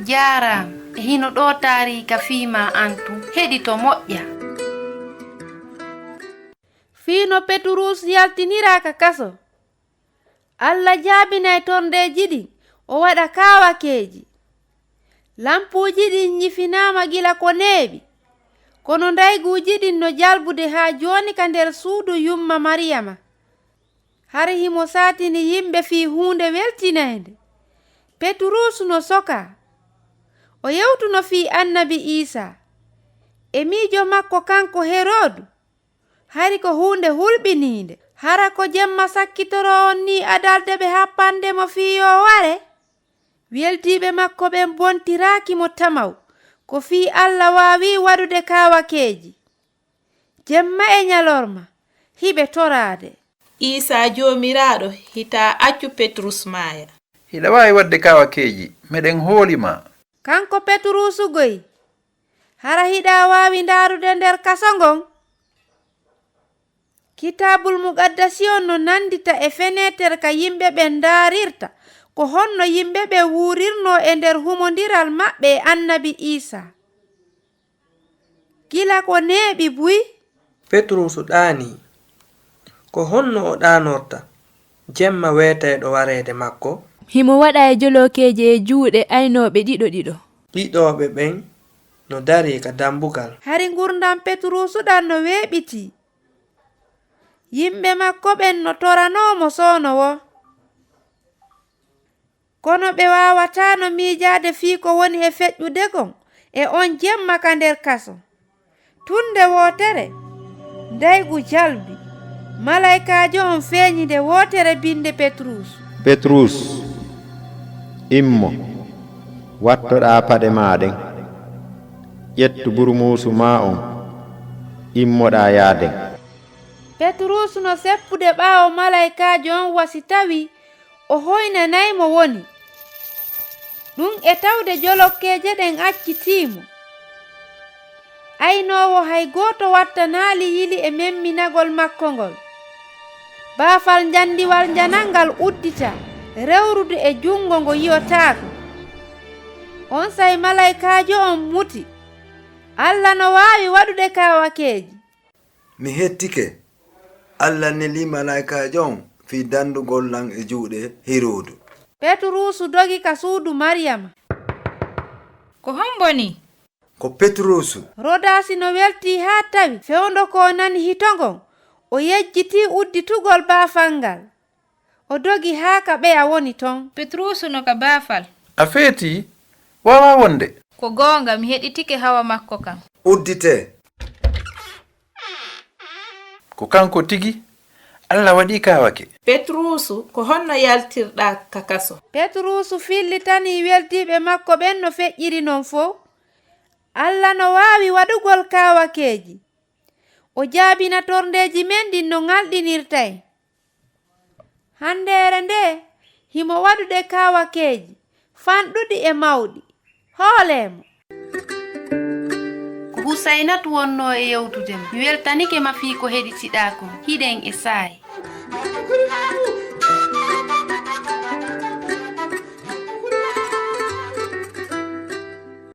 Jaram hino ɗo taarika fiima antu heɗito moƴƴa. Fiino Petruusu yaltiniraaka kaso. Allah jaabinay torndeeji ɗin o waɗa kaawakeeji. Lampuuji ɗin ñifinaama gila ko neeɓi, kono ndayguuji ɗin no jalbude haa jooni ka nder suudu yumma Mariyama. Hari himo saatini yimɓe fii huunde weltinaynde. Petruusu no soka. O yewtuno fii annabi Iisa. E miijo makko kanko Herodu. Hari ko huunde hulɓiniinde. Hara ko jemma sakkitoro on ni adalde ɓe happande mo fii yo ware. Weltiiɓe makko ɓen bontiraaki mo tamaw. Ko fii Allah waawi waɗude kaawakeeji. Jemma e ñalorma hiɓe toraade. Iisa joomiraaɗo hitaa accu Petrus maaya. Hiɗa waawi waɗde kaawakeeji, meɗen hoolima. Kanko Petruusu goyi. Hara hiɗa waawi ndaarude nder kaso ngon. Kitaabul Muqaddasiyon no nandita e fenetere ka yimɓe ɓe ndaarirta ko honno yimɓe ɓe wuurirno e nder humondiral maɓɓe e annabi Iisa. Gila ko neeɓi buyi. Petruusu ɗaani. Ko honno o ɗaanorta jemma weetayɗo wareede makko. Himo waɗa e jolokeeje e juuɗe aynooɓe ɗiɗo. Ɗiɗooɓe ɓen no dari ka dambugal. Hari ngurndan Petruusu ɗan no weeɓiti. Yimɓe makko ɓen no toranoomo soonowo. Kono ɓe waawataano miijaade fii ko woni e feƴƴude gon e on jemma ka nder kaso. Tunde wootere ndaygu jalbi. Malaykaajo on feeñi nde wootere binde Petruusu. Petrus, immo, wattoɗaa paɗe maaɗen, ƴettu burmuusu maa on, immoɗaa yaaden. Petruusu no seppude ɓaawo malaykaajo on wasi tawi o hoynanaymo woni. Ɗum e tawde jolokkeeje ɗen accitiimo. Aynoowo hay gooto wattanaali yili e memminagol makko ngol. Baafal njandiwal njanangal uddita rewrude e jungo ngo yiyotaako. On say malaykaajo on muti. Allah no waawi waɗude kaawakeeji. Mi hettike. Allah neli malaykaajo on fii dandugol lan e juuɗe Herodu. Petruusu dogi ka suudu Mariyama. Ko homboni? Ko Petruusu. Rodaasi no welti haa tawi fewndo ko nani hitongon. O yejjiti udditugol baafal ngal. O dogi haa ka ɓeya woni ton. Petruusu no ka baafal. A feeti, wawa wonde. Ko goonga mi heɗitike hawa makko kam. Uddite. Ko kanko tigi, Allah waɗi kaawake. Petruusu ko honno yaltirɗa ka kaso. Petruusu fillitani weltiiɓe makko ɓen no feƴƴiri non fof. Allah no waawi waɗugol kaawakeeji. O jaabina torndeeji men ɗin no ŋalɗinirtay. Handeere nde himo waɗude kaawakeeji fanɗuɗi e mawɗi. Hooleemo. Ko Husaynatu wonno e yewtude ma. Mi weltanike ma fii ko heɗitiɗaa kon. Hiɗen e saayi.